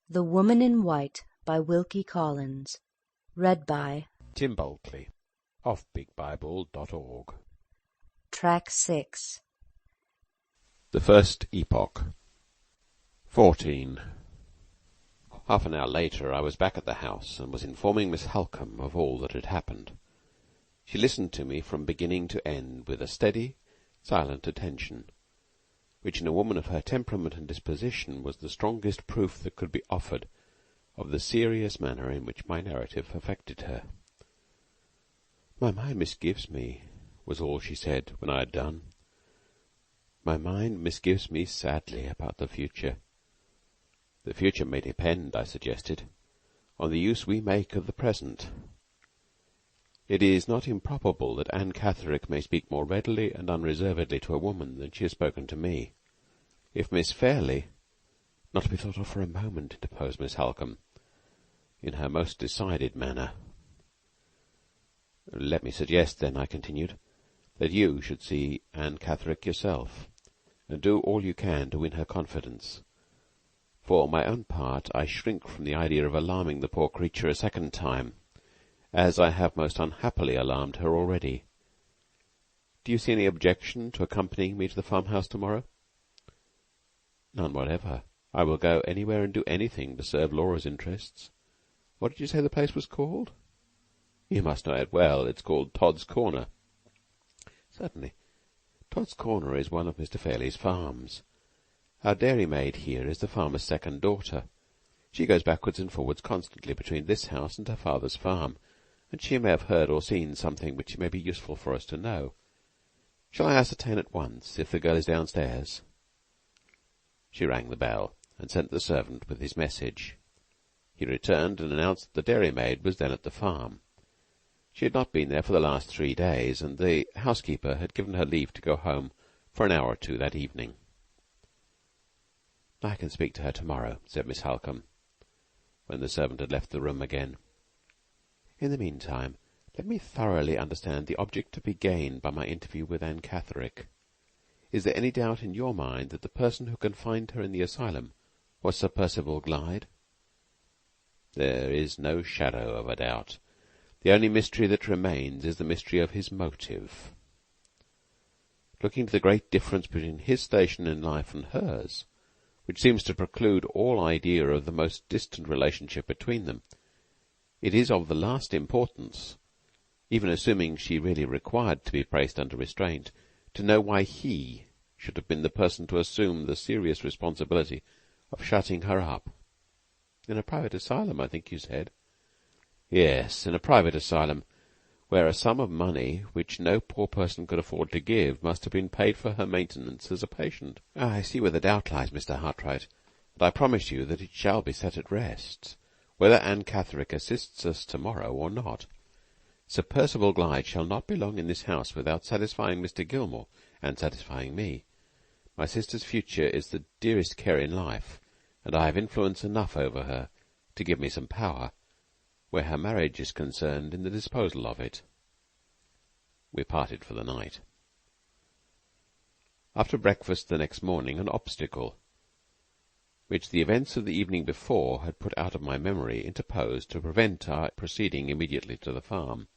The Woman in White by Wilkie Collins. Read by Tim Bulkley of BigBible.org. Track 6. The First Epoch. 14. Half an hour later I was back at the house and was informing Miss Halcombe of all that had happened. She listened to me from beginning to end with a steady, silent attention, which in a woman of her temperament and disposition was the strongest proof that could be offered of the serious manner in which my narrative affected her. "My mind misgives me," was all she said when I had done. "My mind misgives me sadly about the future." "The future may depend," I suggested, "on the use we make of the present. It is not improbable that Anne Catherick may speak more readily and unreservedly to a woman than she has spoken to me. If Miss Fairley—" "Not to be thought of for a moment," interposed Miss Halcombe, in her most decided manner. "Let me suggest, then," I continued, "that you should see Anne Catherick yourself, and do all you can to win her confidence. For my own part, I shrink from the idea of alarming the poor creature a second time, as I have most unhappily alarmed her already. Do you see any objection to accompanying me to the farmhouse tomorrow?" "None whatever. I will go anywhere and do anything to serve Laura's interests. What did you say the place was called?" "You must know it well. It's called Todd's Corner." "Certainly. Todd's Corner is one of Mr. Fairley's farms. Our dairymaid here is the farmer's second daughter. She goes backwards and forwards constantly between this house and her father's farm, and she may have heard or seen something which may be useful for us to know. Shall I ascertain at once if the girl is downstairs?" She rang the bell, and sent the servant with his message. He returned and announced that the dairymaid was then at the farm. She had not been there for the last 3 days, and the housekeeper had given her leave to go home for an hour or two that evening. "I can speak to her tomorrow," said Miss Halcombe, when the servant had left the room again. "In the meantime, let me thoroughly understand the object to be gained by my interview with Anne Catherick. Is there any doubt in your mind that the person who confined her in the asylum was Sir Percival Glyde?" "There is no shadow of a doubt. The only mystery that remains is the mystery of his motive. Looking to the great difference between his station in life and hers, which seems to preclude all idea of the most distant relationship between them, it is of the last importance, even assuming she really required to be placed under restraint, to know why he should have been the person to assume the serious responsibility of shutting her up." "In a private asylum, I think you said?" "Yes, in a private asylum, where a sum of money which no poor person could afford to give must have been paid for her maintenance as a patient." "I see where the doubt lies, Mr. Hartright, and I promise you that it shall be set at rest, whether Anne Catherick assists us tomorrow or not. Sir Percival Glyde shall not be long in this house without satisfying Mr. Gilmore and satisfying me. My sister's future is the dearest care in life, and I have influence enough over her to give me some power, where her marriage is concerned, in the disposal of it." We parted for the night. After breakfast the next morning, an obstacle, which the events of the evening before had put out of my memory, interposed to prevent our proceeding immediately to the farm.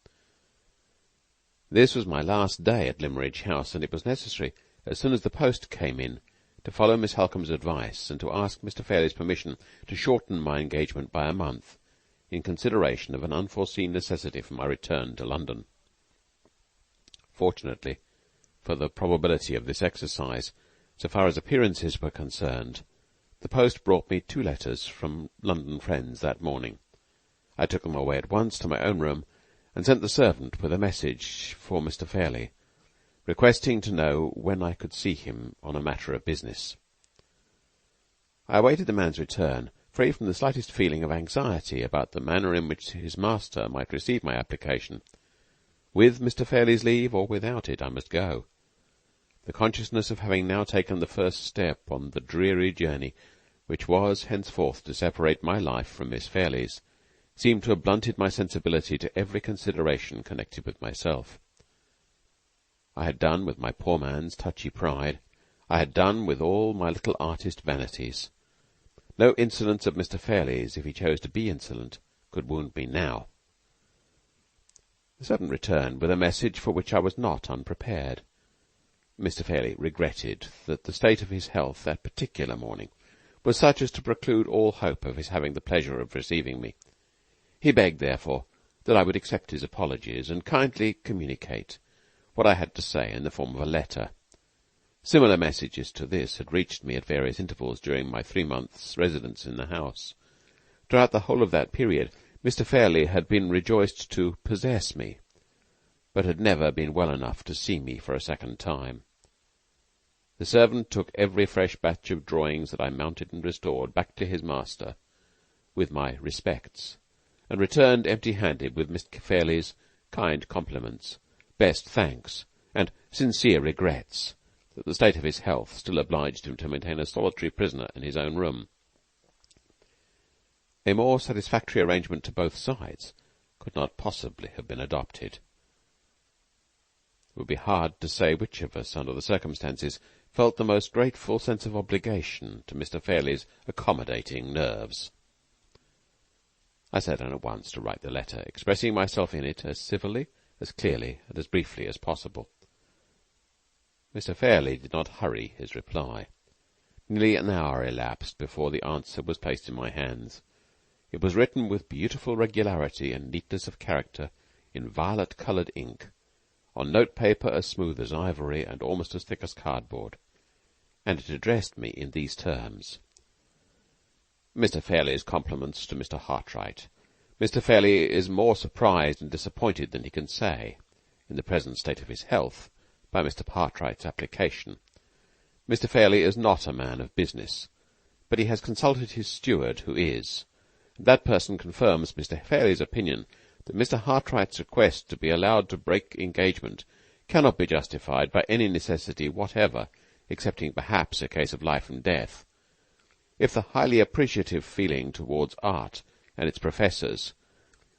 This was my last day at Limeridge House, and it was necessary, as soon as the post came in, to follow Miss Halcombe's advice, and to ask Mr. Fairley's permission to shorten my engagement by a month, in consideration of an unforeseen necessity for my return to London. Fortunately for the probability of this exercise, so far as appearances were concerned, the post brought me 2 letters from London friends that morning. I took them away at once to my own room, and sent the servant with a message for Mr. Fairley, requesting to know when I could see him on a matter of business. I awaited the man's return, free from the slightest feeling of anxiety about the manner in which his master might receive my application. With Mr. Fairley's leave or without it, I must go. The consciousness of having now taken the first step on the dreary journey which was henceforth to separate my life from Miss Fairley's seemed to have blunted my sensibility to every consideration connected with myself. I had done with my poor man's touchy pride. I had done with all my little artist vanities. No insolence of Mr. Fairley's, if he chose to be insolent, could wound me now. The servant returned with a message for which I was not unprepared. Mr. Fairley regretted that the state of his health that particular morning was such as to preclude all hope of his having the pleasure of receiving me. He begged, therefore, that I would accept his apologies and kindly communicate what I had to say in the form of a letter. Similar messages to this had reached me at various intervals during my 3 months' residence in the house. Throughout the whole of that period Mr. Fairley had been rejoiced to possess me, but had never been well enough to see me for a second time. The servant took every fresh batch of drawings that I mounted and restored back to his master, with my respects, and returned empty-handed with Mr. Fairley's kind compliments, best thanks, and sincere regrets that the state of his health still obliged him to maintain a solitary prisoner in his own room. A more satisfactory arrangement to both sides could not possibly have been adopted. It would be hard to say which of us, under the circumstances, felt the most grateful sense of obligation to Mr. Fairley's accommodating nerves. I sat down at once to write the letter, expressing myself in it as civilly, as clearly, and as briefly as possible. Mr. Fairley did not hurry his reply. Nearly an hour elapsed before the answer was placed in my hands. It was written with beautiful regularity and neatness of character, in violet-coloured ink, on note-paper as smooth as ivory and almost as thick as cardboard, and it addressed me in these terms. Mr. Fairley's compliments to Mr. Hartright. Mr. Fairley is more surprised and disappointed than he can say, in the present state of his health, by Mr. Hartright's application. Mr. Fairley is not a man of business, but he has consulted his steward, who is, and that person confirms Mr. Fairley's opinion that Mr. Hartright's request to be allowed to break engagement cannot be justified by any necessity whatever, excepting perhaps a case of life and death. If the highly appreciative feeling towards art and its professors,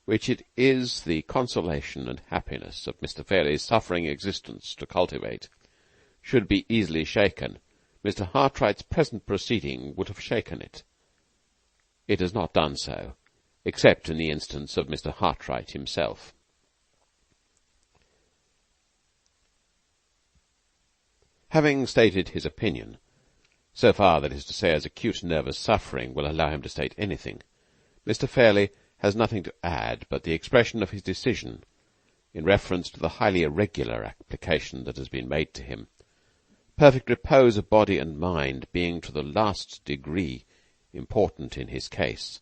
which it is the consolation and happiness of Mr. Fairley's suffering existence to cultivate, should be easily shaken, Mr. Hartright's present proceeding would have shaken it. It has not done so, except in the instance of Mr. Hartright himself. Having stated his opinion, so far, that is to say, as acute nervous suffering will allow him to state anything, Mr. Fairley has nothing to add but the expression of his decision in reference to the highly irregular application that has been made to him, perfect repose of body and mind being to the last degree important in his case.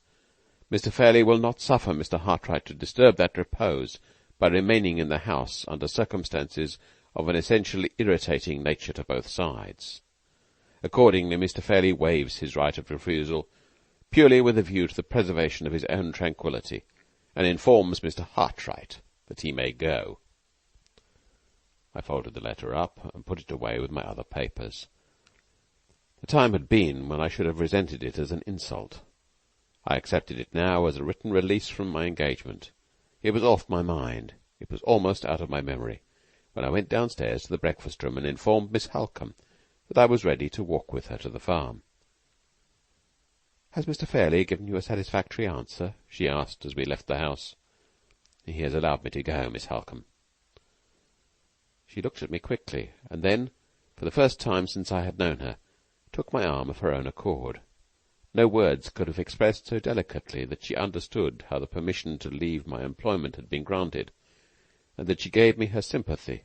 Mr. Fairley will not suffer Mr. Hartright to disturb that repose by remaining in the house under circumstances of an essentially irritating nature to both sides. Accordingly, Mr. Fairley waives his right of refusal, purely with a view to the preservation of his own tranquillity, and informs Mr. Hartright that he may go. I folded the letter up and put it away with my other papers. The time had been when I should have resented it as an insult. I accepted it now as a written release from my engagement. It was off my mind. It was almost out of my memory, when I went downstairs to the breakfast-room and informed Miss Halcombe that I was ready to walk with her to the farm. "Has Mr. Fairley given you a satisfactory answer?" she asked as we left the house. "He has allowed me to go, Miss Halcombe." She looked at me quickly, and then, for the first time since I had known her, took my arm of her own accord. No words could have expressed so delicately that she understood how the permission to leave my employment had been granted, and that she gave me her sympathy,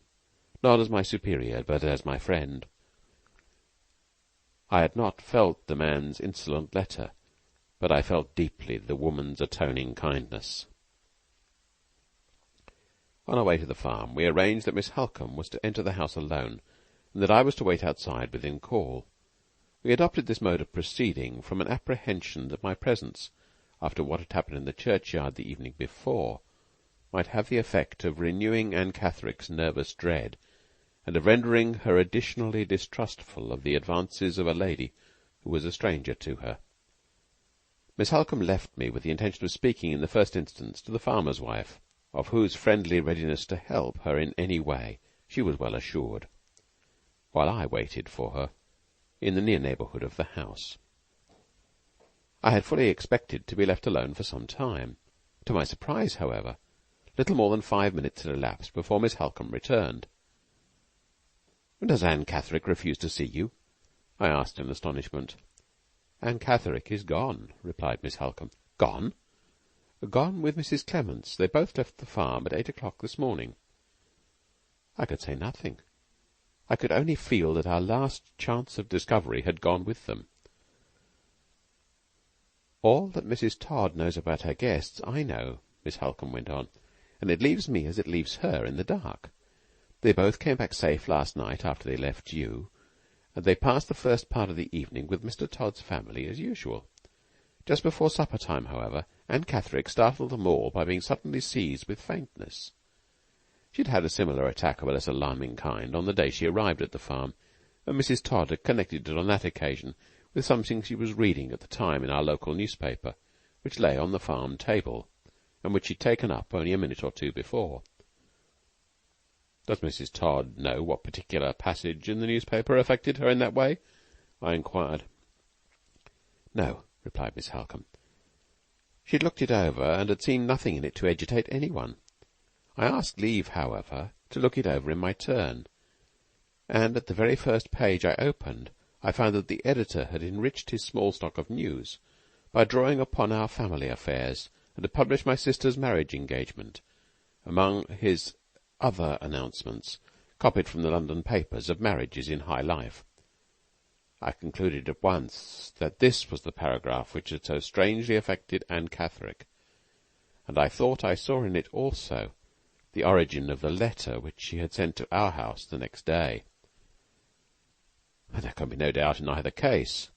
not as my superior, but as my friend. I had not felt the man's insolent letter, but I felt deeply the woman's atoning kindness. On our way to the farm, we arranged that Miss Halcombe was to enter the house alone, and that I was to wait outside within call. We adopted this mode of proceeding from an apprehension that my presence, after what had happened in the churchyard the evening before, might have the effect of renewing Anne Catherick's nervous dread, and of rendering her additionally distrustful of the advances of a lady who was a stranger to her. Miss Halcombe left me with the intention of speaking in the first instance to the farmer's wife, of whose friendly readiness to help her in any way she was well assured, while I waited for her in the near neighbourhood of the house. I had fully expected to be left alone for some time. To my surprise, however, little more than 5 minutes had elapsed before Miss Halcombe returned. "Does Anne Catherick refuse to see you?" I asked in astonishment. "Anne Catherick is gone," replied Miss Halcombe. "Gone?" "Gone with Mrs. Clements. They both left the farm at 8 o'clock this morning." I could say nothing. I could only feel that our last chance of discovery had gone with them. "All that Mrs. Todd knows about her guests I know," Miss Halcombe went on, "and it leaves me as it leaves her in the dark. They both came back safe last night after they left you, and they passed the first part of the evening with Mr. Todd's family as usual. Just before supper time, however, Anne Catherick startled them all by being suddenly seized with faintness. She had had a similar attack of a less alarming kind on the day she arrived at the farm, and Mrs. Todd had connected it on that occasion with something she was reading at the time in our local newspaper, which lay on the farm table, and which she'd taken up only a minute or two before." "Does Mrs. Todd know what particular passage in the newspaper affected her in that way?" I inquired. "No," replied Miss Halcombe. "She'd looked it over, and had seen nothing in it to agitate anyone. I asked leave, however, to look it over in my turn, and at the very first page I opened I found that the editor had enriched his small stock of news by drawing upon our family affairs, and had published my sister's marriage engagement, among his other announcements, copied from the London papers, of marriages in high life. I concluded at once that this was the paragraph which had so strangely affected Anne Catherick, and I thought I saw in it also the origin of the letter which she had sent to our house the next day. There can be no doubt in either case.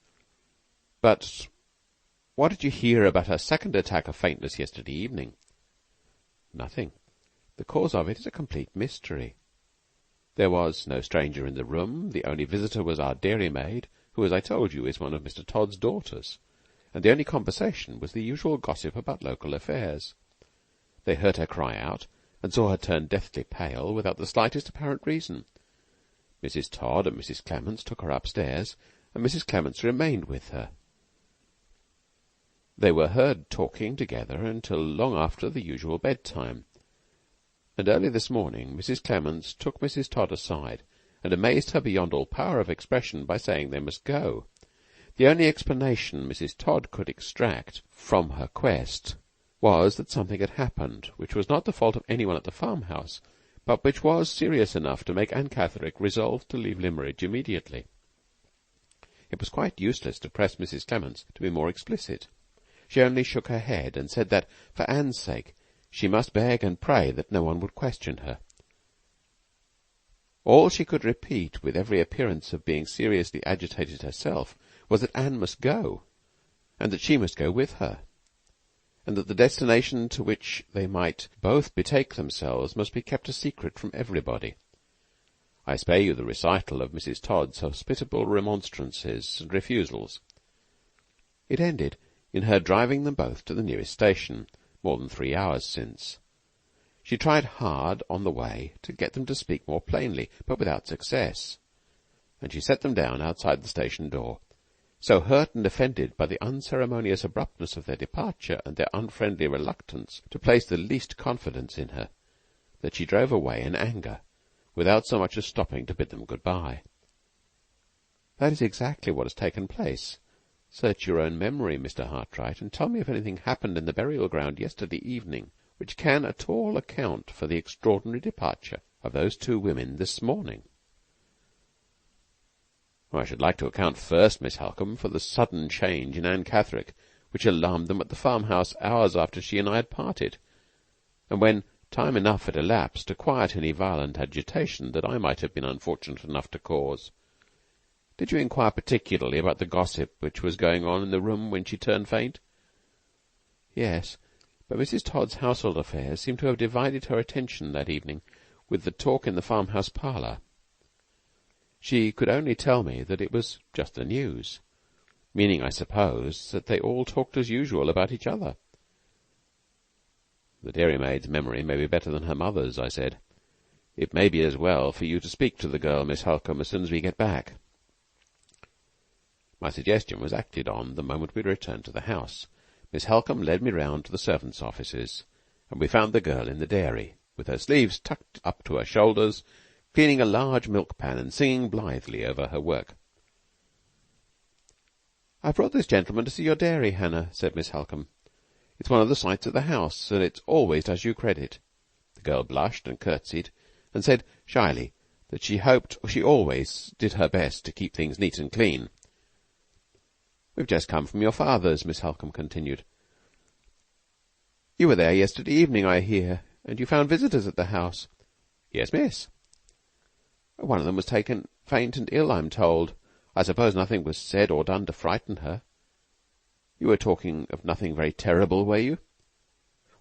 But what did you hear about her second attack of faintness yesterday evening?" "Nothing. The cause of it is a complete mystery. There was no stranger in the room. The only visitor was our dairymaid, who, as I told you, is one of Mr. Todd's daughters, and the only conversation was the usual gossip about local affairs. They heard her cry out, and saw her turn deathly pale, without the slightest apparent reason. Mrs. Todd and Mrs. Clements took her upstairs, and Mrs. Clements remained with her. They were heard talking together until long after the usual bedtime, and early this morning Mrs. Clements took Mrs. Todd aside and amazed her beyond all power of expression by saying they must go. The only explanation Mrs. Todd could extract from her quest was that something had happened which was not the fault of anyone at the farmhouse, but which was serious enough to make Anne Catherick resolve to leave Limeridge immediately. It was quite useless to press Mrs. Clements to be more explicit. She only shook her head and said that, for Anne's sake, she must beg and pray that no one would question her. All she could repeat, with every appearance of being seriously agitated herself, was that Anne must go, and that she must go with her, and that the destination to which they might both betake themselves must be kept a secret from everybody. I spare you the recital of Mrs. Todd's hospitable remonstrances and refusals. It ended in her driving them both to the nearest station, more than 3 hours since. She tried hard on the way to get them to speak more plainly, but without success, and she set them down outside the station door, so hurt and offended by the unceremonious abruptness of their departure and their unfriendly reluctance to place the least confidence in her, that she drove away in anger, without so much as stopping to bid them good-bye. That is exactly what has taken place. Search your own memory, Mr. Hartright, and tell me if anything happened in the burial-ground yesterday evening which can at all account for the extraordinary departure of those two women this morning." "I should like to account first, Miss Halcombe, for the sudden change in Anne Catherick, which alarmed them at the farmhouse hours after she and I had parted, and when time enough had elapsed to quiet any violent agitation that I might have been unfortunate enough to cause. Did you inquire particularly about the gossip which was going on in the room when she turned faint?" "Yes, but Mrs. Todd's household affairs seem to have divided her attention that evening with the talk in the farmhouse parlour. She could only tell me that it was just the news, meaning, I suppose, that they all talked as usual about each other." "The dairymaid's memory may be better than her mother's," I said. "It may be as well for you to speak to the girl, Miss Halcombe, as soon as we get back." My suggestion was acted on the moment we returned to the house. Miss Halcombe led me round to the servants' offices, and we found the girl in the dairy, with her sleeves tucked up to her shoulders, cleaning a large milk-pan and singing blithely over her work. "I've brought this gentleman to see your dairy, Hannah," said Miss Halcombe. "It's one of the sights of the house, and it always does you credit." The girl blushed and curtsied, and said shyly that she hoped she always did her best to keep things neat and clean. "We've just come from your father's," Miss Halcombe continued. "You were there yesterday evening, I hear, and you found visitors at the house." "Yes, miss." "One of them was taken faint and ill, I'm told. I suppose nothing was said or done to frighten her. You were talking of nothing very terrible, were you?"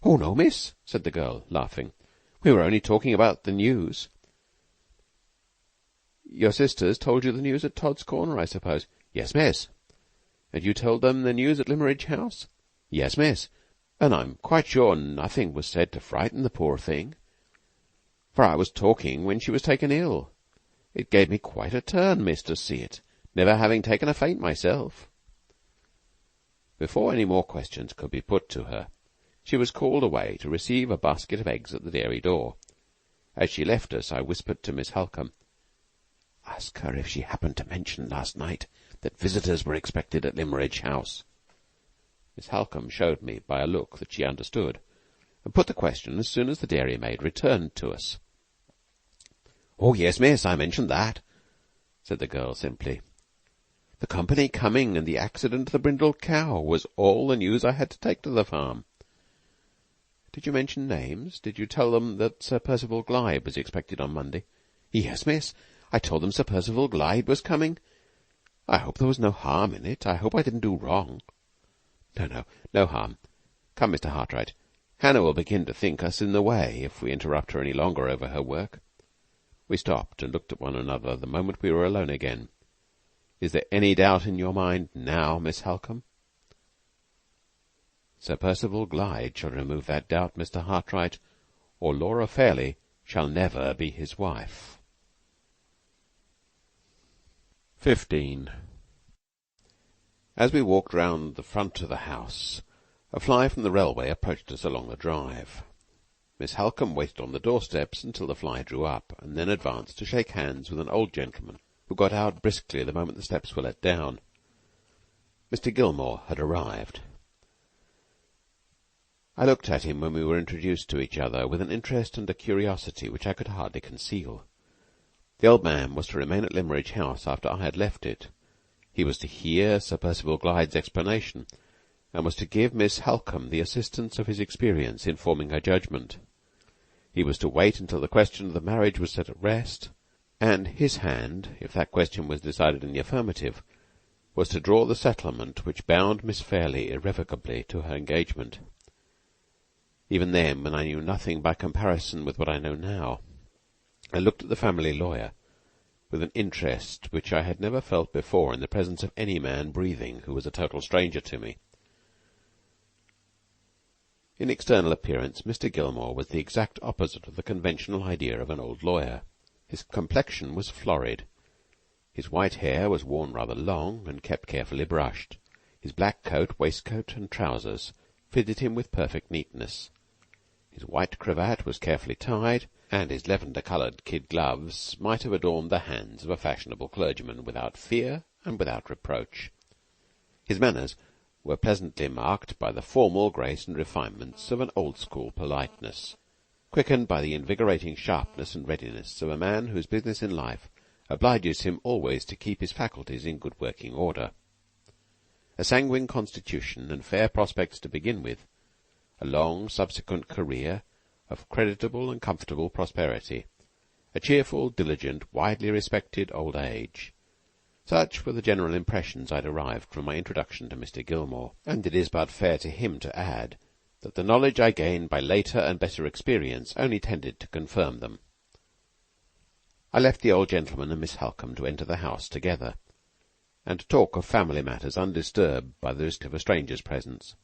"Oh, no, miss," said the girl, laughing. "We were only talking about the news." "Your sisters told you the news at Todd's Corner, I suppose?" "Yes, miss." "And you told them the news at Limeridge House?" "Yes, miss. And I'm quite sure nothing was said to frighten the poor thing, for I was talking when she was taken ill. It gave me quite a turn, miss, to see it, never having taken a faint myself." Before any more questions could be put to her, she was called away to receive a basket of eggs at the dairy door. As she left us, I whispered to Miss Halcombe, "Ask her if she happened to mention last night that visitors were expected at Limeridge House." Miss Halcombe showed me by a look that she understood, and put the question as soon as the dairymaid returned to us. "Oh, yes, miss, I mentioned that," said the girl simply. "The company coming and the accident to the brindled cow was all the news I had to take to the farm." "Did you mention names? Did you tell them that Sir Percival Glyde was expected on Monday?" "Yes, miss. I told them Sir Percival Glyde was coming. I hope there was no harm in it. I hope I didn't do wrong." No harm. Come, Mr. Hartright. Hannah will begin to think us in the way if we interrupt her any longer over her work." We stopped and looked at one another the moment we were alone again. "Is there any doubt in your mind now, Miss Halcombe?" "Sir Percival Glyde shall remove that doubt, Mr. Hartright, or Laura Fairley shall never be his wife." 15. As we walked round the front of the house, a fly from the railway approached us along the drive. Miss Halcombe waited on the doorsteps until the fly drew up, and then advanced to shake hands with an old gentleman who got out briskly the moment the steps were let down. Mr. Gilmore had arrived. I looked at him when we were introduced to each other with an interest and a curiosity which I could hardly conceal. The old man was to remain at Limeridge House after I had left it. He was to hear Sir Percival Glyde's explanation, and was to give Miss Halcombe the assistance of his experience in forming her judgment. He was to wait until the question of the marriage was set at rest, and his hand, if that question was decided in the affirmative, was to draw the settlement which bound Miss Fairley irrevocably to her engagement. Even then, when I knew nothing by comparison with what I know now, I looked at the family lawyer with an interest which I had never felt before in the presence of any man breathing who was a total stranger to me. In external appearance, Mr. Gilmore was the exact opposite of the conventional idea of an old lawyer. His complexion was florid. His white hair was worn rather long and kept carefully brushed. His black coat, waistcoat, and trousers fitted him with perfect neatness. His white cravat was carefully tied, and his lavender-coloured kid gloves might have adorned the hands of a fashionable clergyman without fear and without reproach. His manners were pleasantly marked by the formal grace and refinements of an old-school politeness, quickened by the invigorating sharpness and readiness of a man whose business in life obliges him always to keep his faculties in good working order. A sanguine constitution and fair prospects to begin with, a long subsequent career of creditable and comfortable prosperity, a cheerful, diligent, widely respected old age. Such were the general impressions I derived from my introduction to Mr. Gilmore, and it is but fair to him to add that the knowledge I gained by later and better experience only tended to confirm them. I left the old gentleman and Miss Halcombe to enter the house together, and to talk of family matters undisturbed by the risk of a stranger's presence.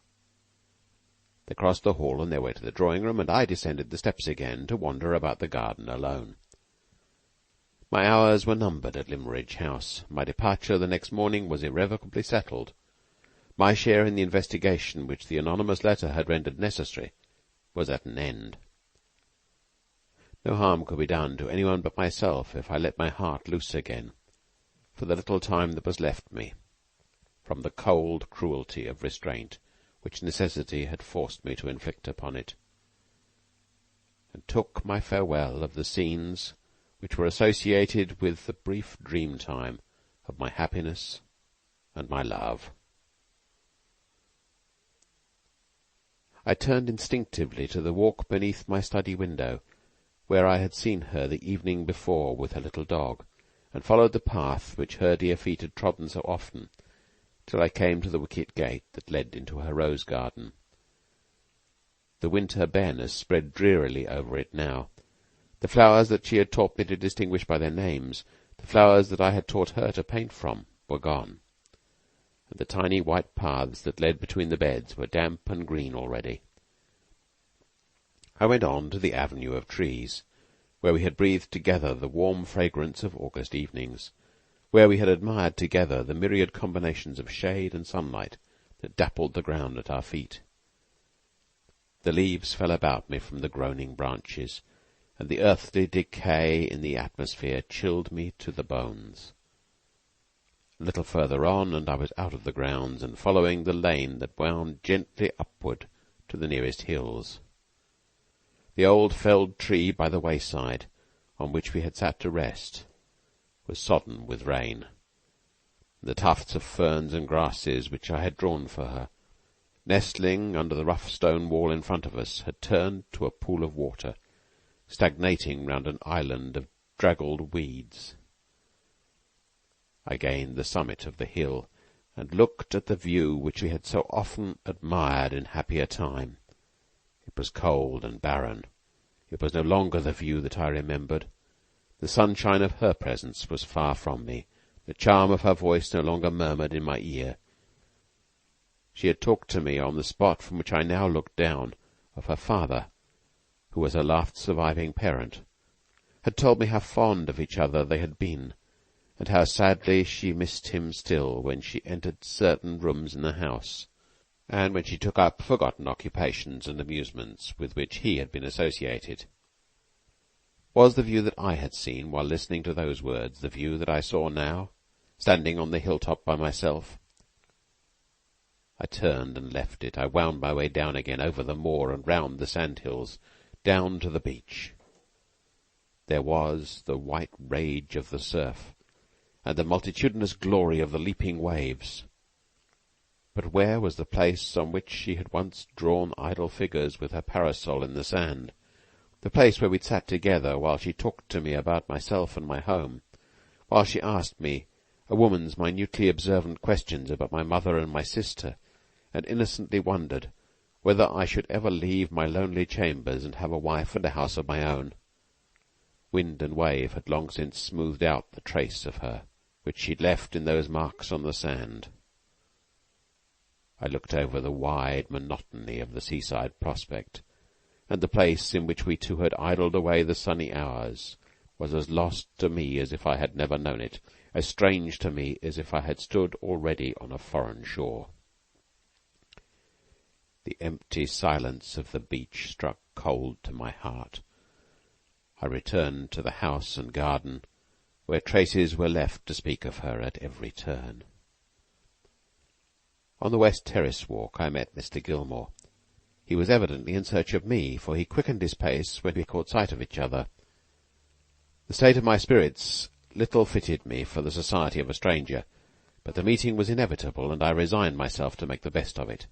They crossed the hall on their way to the drawing-room, and I descended the steps again to wander about the garden alone. My hours were numbered at Limeridge House. My departure the next morning was irrevocably settled. My share in the investigation which the anonymous letter had rendered necessary was at an end. No harm could be done to anyone but myself if I let my heart loose again, for the little time that was left me, from the cold cruelty of restraint which necessity had forced me to inflict upon it, and took my farewell of the scenes which were associated with the brief dream-time of my happiness and my love. I turned instinctively to the walk beneath my study window, where I had seen her the evening before with her little dog, and followed the path which her dear feet had trodden so often, till I came to the wicket gate that led into her rose garden. The winter bareness spread drearily over it now. The flowers that she had taught me to distinguish by their names, the flowers that I had taught her to paint from, were gone, and the tiny white paths that led between the beds were damp and green already. I went on to the avenue of trees, where we had breathed together the warm fragrance of August evenings, where we had admired together the myriad combinations of shade and sunlight that dappled the ground at our feet. The leaves fell about me from the groaning branches, and the earthly decay in the atmosphere chilled me to the bones. A little further on, and I was out of the grounds, and following the lane that wound gently upward to the nearest hills. The old felled tree by the wayside, on which we had sat to rest, was sodden with rain. The tufts of ferns and grasses which I had drawn for her, nestling under the rough stone wall in front of us, had turned to a pool of water, stagnating round an island of draggled weeds. I gained the summit of the hill, and looked at the view which we had so often admired in happier time. It was cold and barren. It was no longer the view that I remembered. The sunshine of her presence was far from me. The charm of her voice no longer murmured in my ear. She had talked to me on the spot from which I now looked down, of her father, who was her last surviving parent, had told me how fond of each other they had been, and how sadly she missed him still when she entered certain rooms in the house, and when she took up forgotten occupations and amusements with which he had been associated. Was the view that I had seen while listening to those words the view that I saw now, standing on the hilltop by myself? I turned and left it. I wound my way down again over the moor and round the sand-hills, down to the beach. There was the white rage of the surf, and the multitudinous glory of the leaping waves. But where was the place on which she had once drawn idle figures with her parasol in the sand? The place where we'd sat together while she talked to me about myself and my home, while she asked me a woman's minutely observant questions about my mother and my sister, and innocently wondered whether I should ever leave my lonely chambers and have a wife and a house of my own. Wind and wave had long since smoothed out the trace of her, which she'd left in those marks on the sand. I looked over the wide monotony of the seaside prospect, and the place in which we two had idled away the sunny hours was as lost to me as if I had never known it, as strange to me as if I had stood already on a foreign shore. The empty silence of the beach struck cold to my heart. I returned to the house and garden, where traces were left to speak of her at every turn. On the west terrace walk I met Mr. Gilmore. He was evidently in search of me, for he quickened his pace when we caught sight of each other. The state of my spirits little fitted me for the society of a stranger, but the meeting was inevitable, and I resigned myself to make the best of it.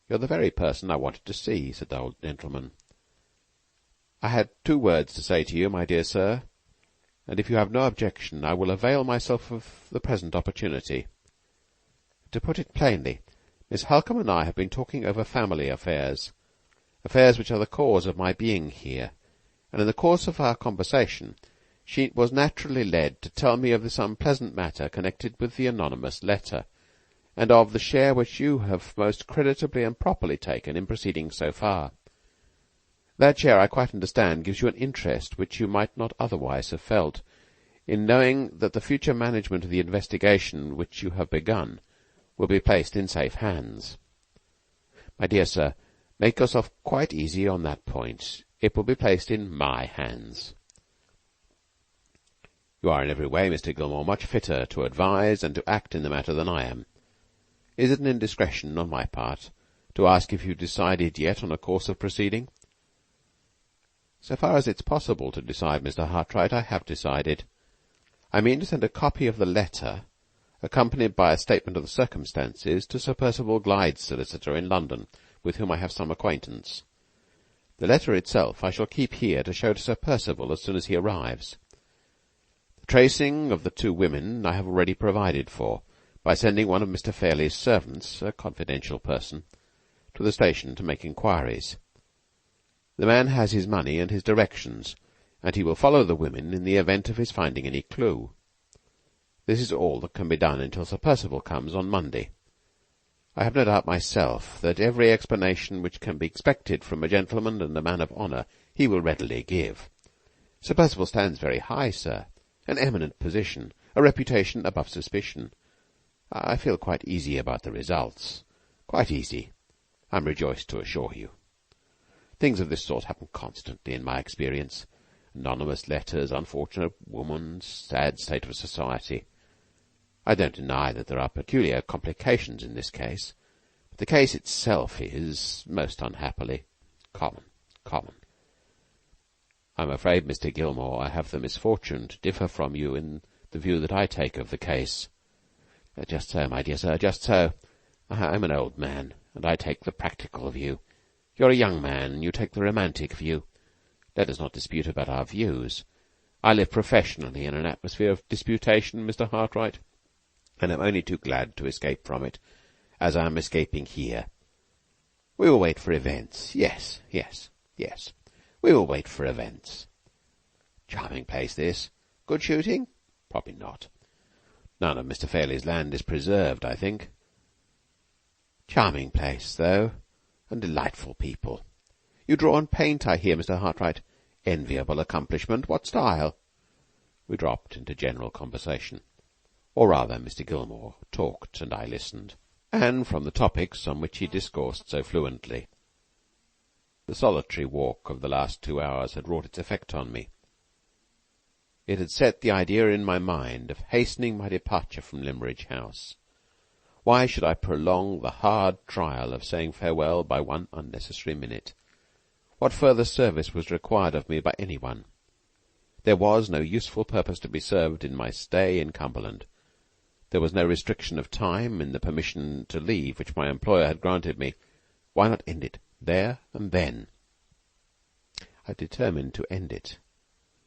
"You're the very person I wanted to see," said the old gentleman. "I had 2 words to say to you, my dear sir, and if you have no objection, I will avail myself of the present opportunity. To put it plainly, Miss Halcombe and I have been talking over family affairs which are the cause of my being here, and in the course of our conversation she was naturally led to tell me of this unpleasant matter connected with the anonymous letter, and of the share which you have most creditably and properly taken in proceedings so far. That share, I quite understand, gives you an interest which you might not otherwise have felt, in knowing that the future management of the investigation which you have begun will be placed in safe hands. My dear sir, make yourself quite easy on that point. It will be placed in my hands. You are in every way, Mr. Gilmore, much fitter to advise and to act in the matter than I am. Is it an indiscretion on my part to ask if you decided yet on a course of proceeding? So far as it's possible to decide, Mr. Hartright, I have decided. I mean to send a copy of the letter, accompanied by a statement of the circumstances, to Sir Percival Glyde's solicitor in London, with whom I have some acquaintance. The letter itself I shall keep here to show to Sir Percival as soon as he arrives. The tracing of the two women I have already provided for, by sending one of Mr. Fairlie's servants, a confidential person, to the station to make inquiries. The man has his money and his directions, and he will follow the women in the event of his finding any clue. This is all that can be done until Sir Percival comes on Monday. I have no doubt myself that every explanation which can be expected from a gentleman and a man of honour he will readily give. Sir Percival stands very high, sir, an eminent position, a reputation above suspicion. I feel quite easy about the results. Quite easy, I am rejoiced to assure you. Things of this sort happen constantly in my experience. Anonymous letters, unfortunate woman, sad state of society. I don't deny that there are peculiar complications in this case, but the case itself is, most unhappily, common. I'm afraid, Mr. Gilmore, I have the misfortune to differ from you in the view that I take of the case. Just so, my dear sir, just so. I'm an old man, and I take the practical view. You're a young man, and you take the romantic view. Let us not dispute about our views. I live professionally in an atmosphere of disputation, Mr. Hartright, and am only too glad to escape from it, as I am escaping here. We will wait for events. Yes. We will wait for events. Charming place, this. Good shooting? Probably not. None of Mr. Fairlie's land is preserved, I think. Charming place, though, and delightful people. You draw and paint, I hear, Mr. Hartright. Enviable accomplishment. What style? We dropped into general conversation. Or rather, Mr. Gilmore talked, and I listened, and from the topics on which he discoursed so fluently. The solitary walk of the last 2 hours had wrought its effect on me. It had set the idea in my mind of hastening my departure from Limeridge House. Why should I prolong the hard trial of saying farewell by one unnecessary minute? What further service was required of me by anyone? There was no useful purpose to be served in my stay in Cumberland. There was no restriction of time in the permission to leave which my employer had granted me. Why not end it there and then? I determined to end it.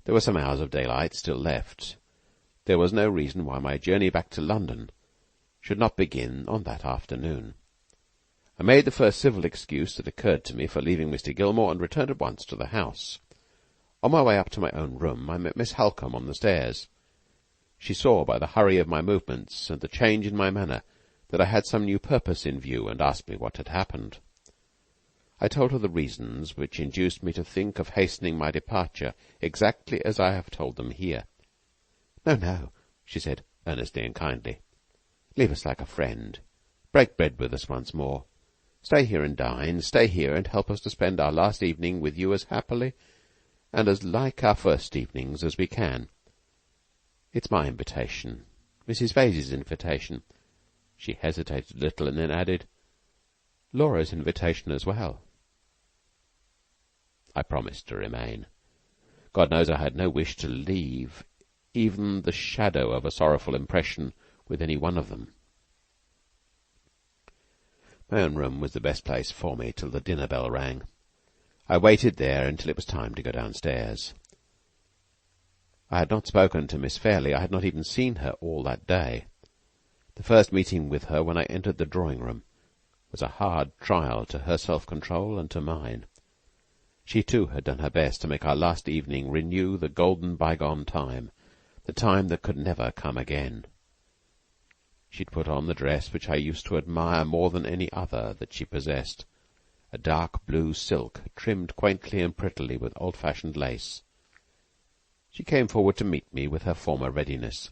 There were some hours of daylight still left. There was no reason why my journey back to London should not begin on that afternoon. I made the first civil excuse that occurred to me for leaving Mr. Gilmore, and returned at once to the house. On my way up to my own room, I met Miss Halcombe on the stairs. She saw by the hurry of my movements and the change in my manner that I had some new purpose in view, and asked me what had happened. I told her the reasons which induced me to think of hastening my departure, exactly as I have told them here. No, she said, earnestly and kindly. Leave us like a friend. Break bread with us once more. Stay here and dine. Stay here and help us to spend our last evening with you as happily and as like our first evenings as we can. It's my invitation, Mrs. Vase's invitation. She hesitated a little, and then added, Laura's invitation as well. I promised to remain. God knows I had no wish to leave even the shadow of a sorrowful impression with any one of them. My own room was the best place for me till the dinner bell rang. I waited there until it was time to go downstairs. I had not spoken to Miss Fairlie. I had not even seen her all that day. The first meeting with her when I entered the drawing-room was a hard trial to her self-control and to mine. She, too, had done her best to make our last evening renew the golden bygone time, the time that could never come again. She'd put on the dress which I used to admire more than any other that she possessed, a dark blue silk trimmed quaintly and prettily with old-fashioned lace. She came forward to meet me with her former readiness.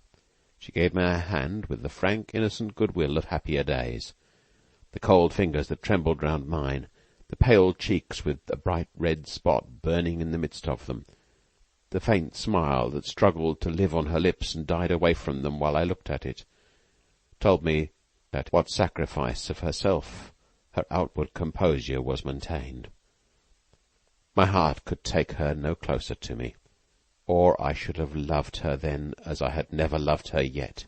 She gave me her hand with the frank, innocent goodwill of happier days. The cold fingers that trembled round mine, the pale cheeks with a bright red spot burning in the midst of them, the faint smile that struggled to live on her lips and died away from them while I looked at it, told me at what sacrifice of herself her outward composure was maintained. My heart could take her no closer to me, or I should have loved her then as I had never loved her yet.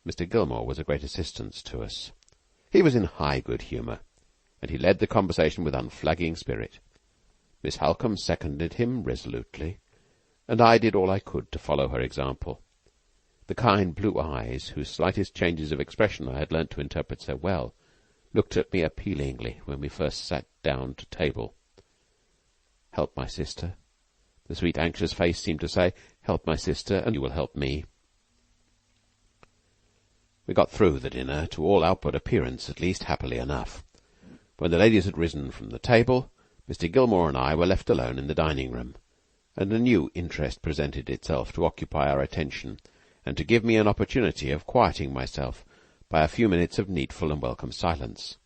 Mr. Gilmore was a great assistance to us. He was in high good humour, and he led the conversation with unflagging spirit. Miss Halcombe seconded him resolutely, and I did all I could to follow her example. The kind blue eyes, whose slightest changes of expression I had learnt to interpret so well, looked at me appealingly when we first sat down to table. "Help my sister," the sweet anxious face seemed to say. "Help my sister, and you will help me." We got through the dinner, to all outward appearance at least, happily enough. When the ladies had risen from the table, Mr. Gilmore and I were left alone in the dining-room, and a new interest presented itself to occupy our attention and to give me an opportunity of quieting myself by a few minutes of needful and welcome silence.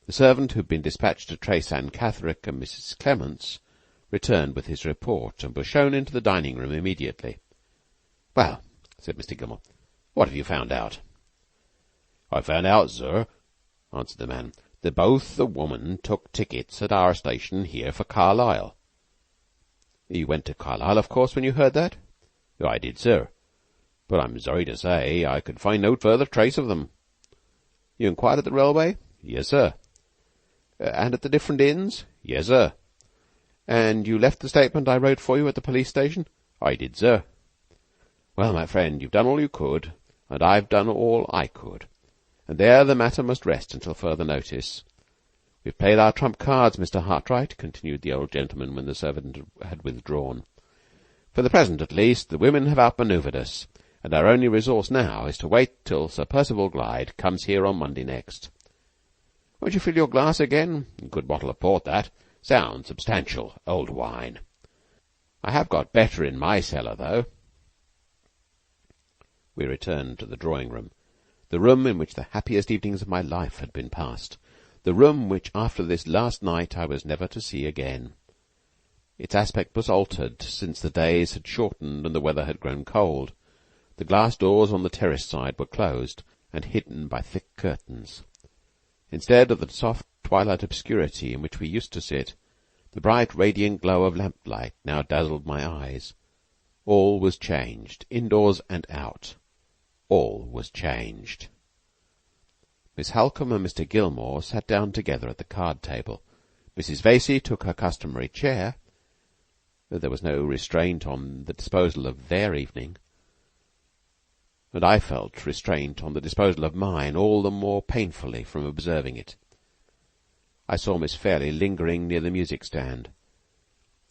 The servant who had been dispatched to trace Anne Catherick and Mrs. Clements returned with his report, and was shown into the dining-room immediately. "Well," said Mr. Gilmore, "what have you found out?" "I found out, sir," answered the man, "that both the women took tickets at our station here for Carlisle." "You went to Carlisle, of course, when you heard that?" "I did, sir, but I'm sorry to say I could find no further trace of them." "You inquired at the railway?" "Yes, sir." "And at the different inns?" "Yes, sir." "And you left the statement I wrote for you at the police station?" "I did, sir." "Well, my friend, you've done all you could, and I've done all I could, and there the matter must rest until further notice. We've played our trump cards, Mr. Hartright," continued the old gentleman when the servant had withdrawn. "For the present, at least, the women have outmanoeuvred us, and our only resource now is to wait till Sir Percival Glyde comes here on Monday next. Won't you fill your glass again? A good bottle of port, that. Sound, substantial, old wine. I have got better in my cellar, though." We returned to the drawing-room, the room in which the happiest evenings of my life had been passed, the room which after this last night I was never to see again. Its aspect was altered, since the days had shortened and the weather had grown cold. The glass doors on the terrace side were closed and hidden by thick curtains. Instead of the soft twilight obscurity in which we used to sit, the bright radiant glow of lamplight now dazzled my eyes. All was changed, indoors and out. All was changed. Miss Halcombe and Mr. Gilmore sat down together at the card-table. Mrs. Vasey took her customary chair. There was no restraint on the disposal of their evening, and I felt restraint on the disposal of mine all the more painfully from observing it. I saw Miss Fairlie lingering near the music-stand.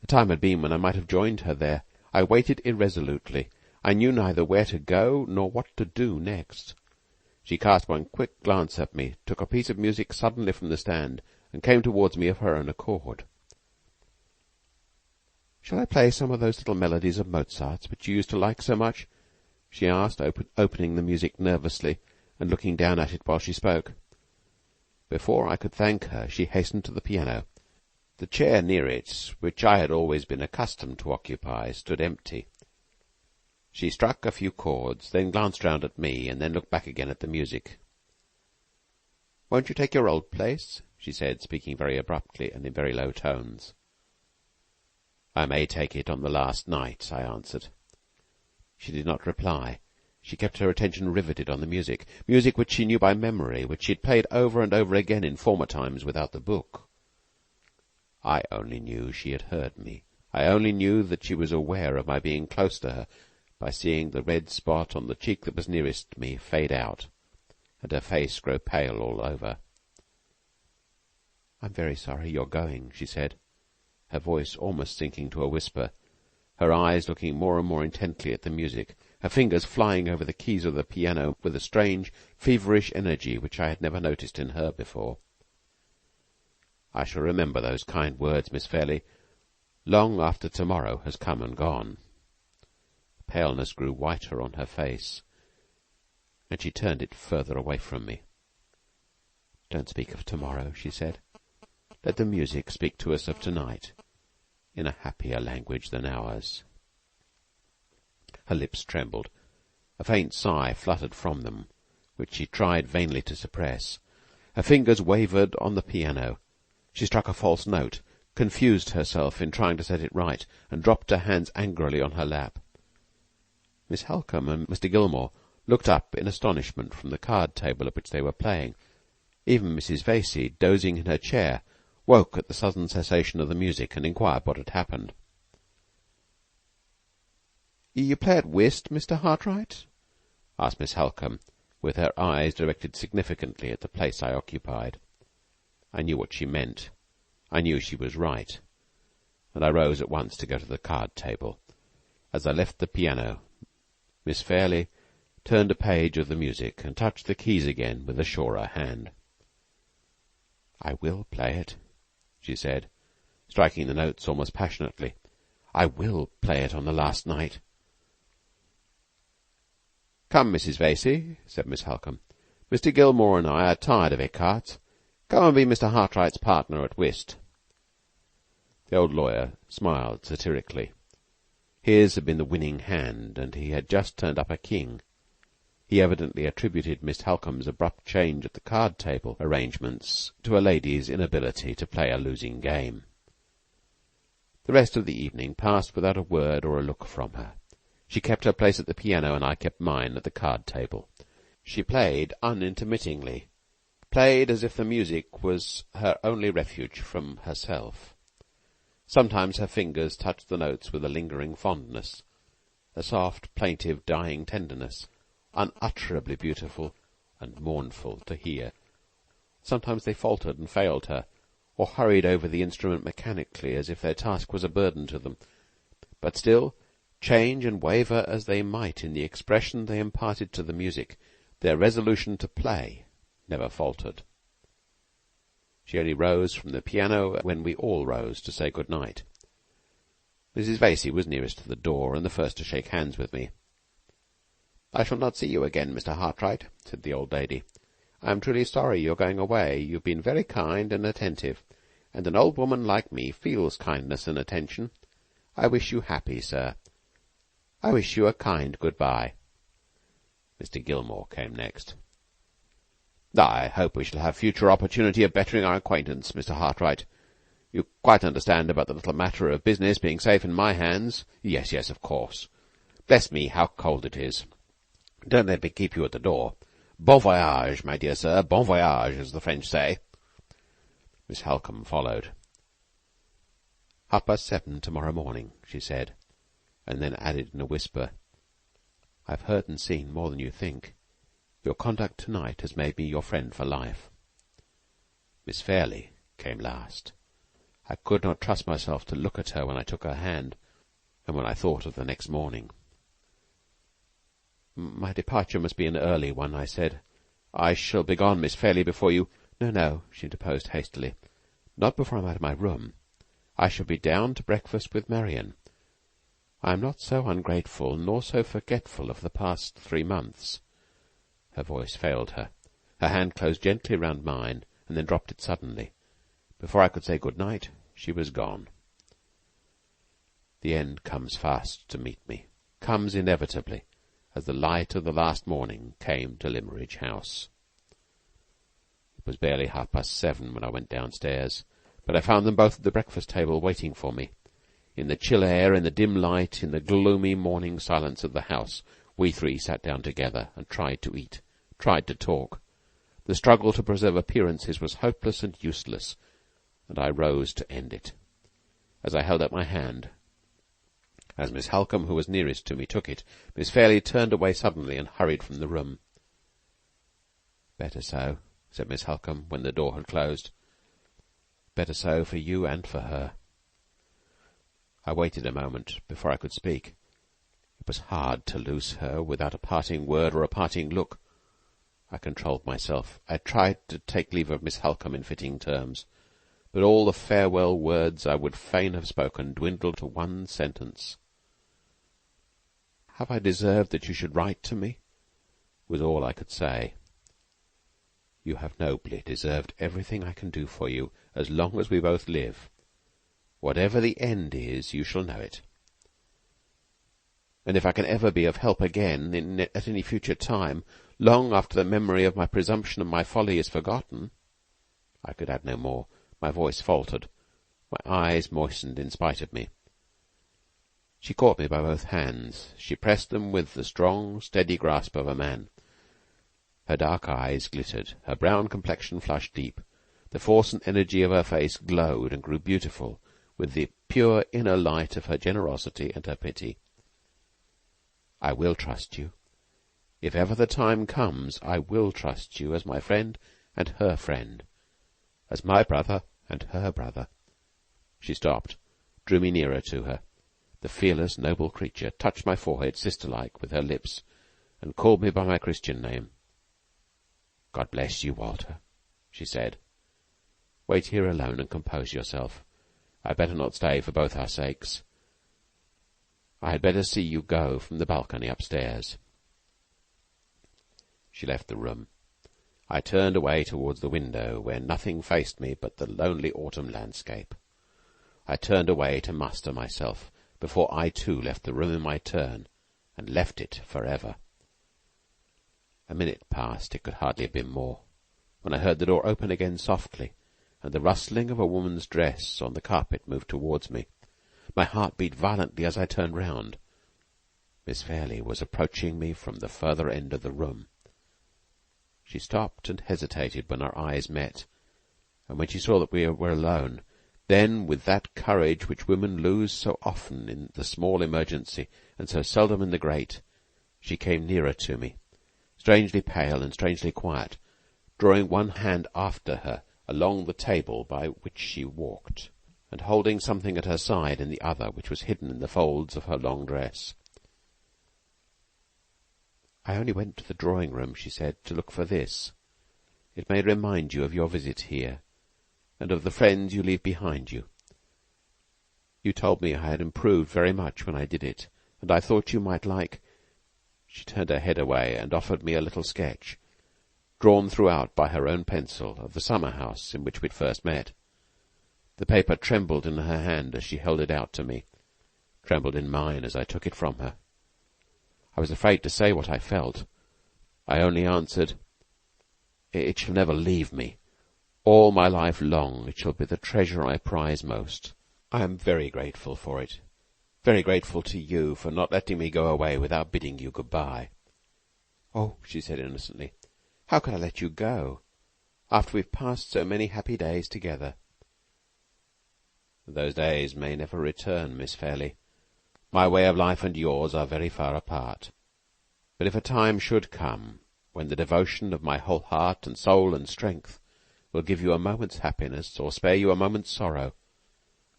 The time had been when I might have joined her there. I waited irresolutely. I knew neither where to go nor what to do next. She cast one quick glance at me, took a piece of music suddenly from the stand, and came towards me of her own accord. "Shall I play some of those little melodies of Mozart's which you used to like so much?" she asked, opening the music nervously and looking down at it while she spoke. Before I could thank her, she hastened to the piano. The chair near it, which I had always been accustomed to occupy, stood empty. She struck a few chords, then glanced round at me, and then looked back again at the music. "Won't you take your old place?" she said, speaking very abruptly and in very low tones. "I may take it on the last night," I answered. She did not reply. She kept her attention riveted on the music which she knew by memory, which she had played over and over again in former times without the book. I only knew she had heard me. I only knew that she was aware of my being close to her by seeing the red spot on the cheek that was nearest me fade out, and her face grow pale all over. "I'm very sorry you're going," she said, her voice almost sinking to a whisper, her eyes looking more and more intently at the music, her fingers flying over the keys of the piano with a strange, feverish energy which I had never noticed in her before. I shall remember those kind words, Miss Fairley, long after tomorrow has come and gone. The paleness grew whiter on her face, and she turned it further away from me. "Don't speak of tomorrow," she said. "Let the music speak to us of tonight, in a happier language than ours." Her lips trembled. A faint sigh fluttered from them, which she tried vainly to suppress. Her fingers wavered on the piano. She struck a false note, confused herself in trying to set it right, and dropped her hands angrily on her lap. Miss Halcombe and Mr. Gilmore looked up in astonishment from the card-table at which they were playing. Even Mrs. Vesey, dozing in her chair, woke at the sudden cessation of the music, and inquired what had happened. "You play at whist, Mr. Hartright?" asked Miss Halcombe, with her eyes directed significantly at the place I occupied. I knew what she meant. I knew she was right, and I rose at once to go to the card-table. As I left the piano, Miss Fairley turned a page of the music and touched the keys again with a surer hand. "I will play it," she said, striking the notes almost passionately. "I will play it on the last night." "Come, Mrs. Vesey," said Miss Halcombe. "Mr. Gilmore and I are tired of écarts. Come and be Mr. Hartright's partner at whist." The old lawyer smiled satirically. His had been the winning hand, and he had just turned up a king. He evidently attributed Miss Halcombe's abrupt change at the card-table arrangements to a lady's inability to play a losing game. The rest of the evening passed without a word or a look from her. She kept her place at the piano, and I kept mine at the card-table. She played unintermittingly, played as if the music was her only refuge from herself. Sometimes her fingers touched the notes with a lingering fondness, a soft, plaintive, dying tenderness, unutterably beautiful and mournful to hear. Sometimes they faltered and failed her, or hurried over the instrument mechanically, as if their task was a burden to them. But still, change and waver as they might in the expression they imparted to the music, their resolution to play never faltered. She only rose from the piano when we all rose to say good night. Mrs. Vesey was nearest to the door, and the first to shake hands with me. "I shall not see you again, Mr. Hartright," said the old lady. "I am truly sorry you are going away. You have been very kind and attentive, and an old woman like me feels kindness and attention. I wish you happy, sir. I wish you a kind good-bye." Mr. Gilmore came next. "I hope we shall have future opportunity of bettering our acquaintance, Mr. Hartright. You quite understand about the little matter of business being safe in my hands?" "Yes, yes, of course. Bless me, how cold it is. Don't let me keep you at the door. Bon voyage, my dear sir, bon voyage, as the French say." Miss Halcombe followed. 7:30 tomorrow morning," she said, and then added in a whisper, "I've heard and seen more than you think. Your conduct tonight has made me your friend for life." Miss Fairley came last. I could not trust myself to look at her when I took her hand, and when I thought of the next morning. "My departure must be an early one," I said. "I shall be gone, Miss Fairley, before you—" "No, no," she interposed hastily. "Not before I'm out of my room. I shall be down to breakfast with Marian. I am not so ungrateful nor so forgetful of the past 3 months." Her voice failed her. Her hand closed gently round mine, and then dropped it suddenly. Before I could say good night, she was gone. The end comes fast to meet me, comes inevitably, as the light of the last morning came to Limeridge House. It was barely 7:30 when I went downstairs, but I found them both at the breakfast-table waiting for me. In the chill air, in the dim light, in the gloomy morning silence of the house, we 3 sat down together and tried to eat, tried to talk. The struggle to preserve appearances was hopeless and useless, and I rose to end it. As I held out my hand, as Miss Halcombe, who was nearest to me, took it, Miss Fairley turned away suddenly and hurried from the room. "Better so," said Miss Halcombe, when the door had closed. "Better so for you and for her." I waited a moment before I could speak. It was hard to lose her without a parting word or a parting look. I controlled myself. I tried to take leave of Miss Halcombe in fitting terms, but all the farewell words I would fain have spoken dwindled to one sentence. "Have I deserved that you should write to me?" was all I could say. "You have nobly deserved everything I can do for you, as long as we both live. Whatever the end is, you shall know it. And if I can ever be of help again at any future time, long after the memory of my presumption and my folly is forgotten—" I could add no more. My voice faltered. My eyes moistened in spite of me. She caught me by both hands. She pressed them with the strong, steady grasp of a man. Her dark eyes glittered. Her brown complexion flushed deep. The force and energy of her face glowed and grew beautiful with the pure inner light of her generosity and her pity. "I will trust you. If ever the time comes, I will trust you as my friend and her friend, as my brother and her brother." She stopped, drew me nearer to her. The fearless, noble creature touched my forehead sister-like with her lips, and called me by my Christian name. "God bless you, Walter," she said. "Wait here alone and compose yourself. I had better not stay for both our sakes. I had better see you go from the balcony upstairs." She left the room. I turned away towards the window, where nothing faced me but the lonely autumn landscape. I turned away to master myself, before I too left the room in my turn, and left it for ever. A minute passed, it could hardly have been more, when I heard the door open again softly, and the rustling of a woman's dress on the carpet moved towards me. My heart beat violently as I turned round. Miss Fairley was approaching me from the further end of the room. She stopped and hesitated when our eyes met, and when she saw that we were alone, then, with that courage which women lose so often in the small emergency and so seldom in the great, she came nearer to me, strangely pale and strangely quiet, drawing one hand after her along the table by which she walked, and holding something at her side in the other which was hidden in the folds of her long dress. "I only went to the drawing-room," she said, "to look for this. It may remind you of your visit here, and of the friends you leave behind you. You told me I had improved very much when I did it, and I thought you might like—" She turned her head away and offered me a little sketch, drawn throughout by her own pencil, of the summer-house in which we'd first met. The paper trembled in her hand as she held it out to me, trembled in mine as I took it from her. I was afraid to say what I felt. I only answered, "It shall never leave me. All my life long it shall be the treasure I prize most. I am very grateful for it, very grateful to you for not letting me go away without bidding you good-bye." "Oh," she said innocently, "how could I let you go, after we've passed so many happy days together?" "Those days may never return, Miss Fairley. My way of life and yours are very far apart. But if a time should come when the devotion of my whole heart and soul and strength will give you a moment's happiness or spare you a moment's sorrow,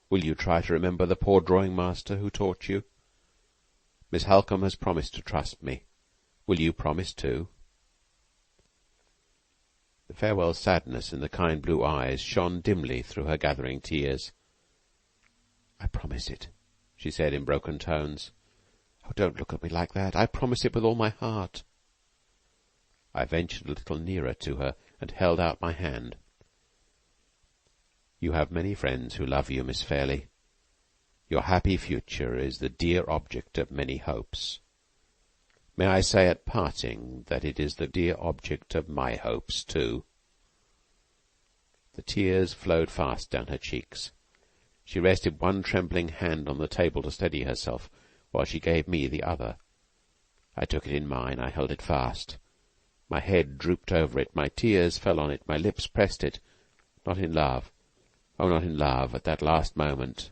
will you try to remember the poor drawing-master who taught you? Miss Halcombe has promised to trust me. Will you promise too?" The farewell sadness in the kind blue eyes shone dimly through her gathering tears. "I promise it," she said in broken tones. "Oh, don't look at me like that. I promise it with all my heart." I ventured a little nearer to her and held out my hand. "You have many friends who love you, Miss Fairley. Your happy future is the dear object of many hopes. May I say at parting that it is the dear object of my hopes too?" The tears flowed fast down her cheeks. She rested one trembling hand on the table to steady herself, while she gave me the other. I took it in mine. I held it fast. My head drooped over it. My tears fell on it. My lips pressed it. Not in love. Oh, not in love at that last moment,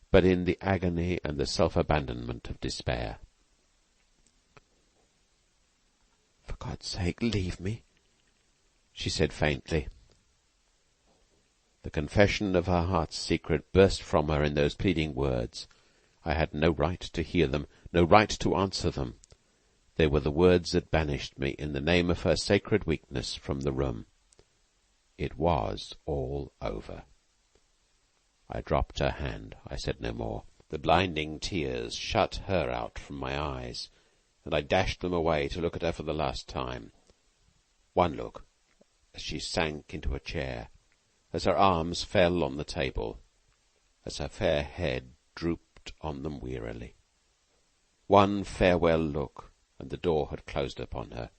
but in the agony and the self-abandonment of despair. "For God's sake, leave me," she said faintly. The confession of her heart's secret burst from her in those pleading words, I had no right to hear them, no right to answer them. They were the words that banished me, in the name of her sacred weakness, from the room. It was all over. I dropped her hand. I said no more. The blinding tears shut her out from my eyes, and I dashed them away to look at her for the last time. One look, as she sank into a chair, as her arms fell on the table, as her fair head drooped on them wearily. One farewell look, and the door had closed upon her.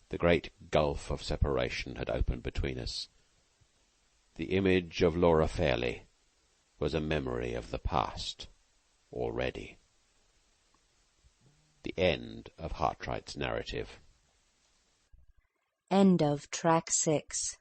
The great gulf of separation had opened between us. The image of Laura Fairley was a memory of the past already. The end of Hartright's narrative. End of Track 6.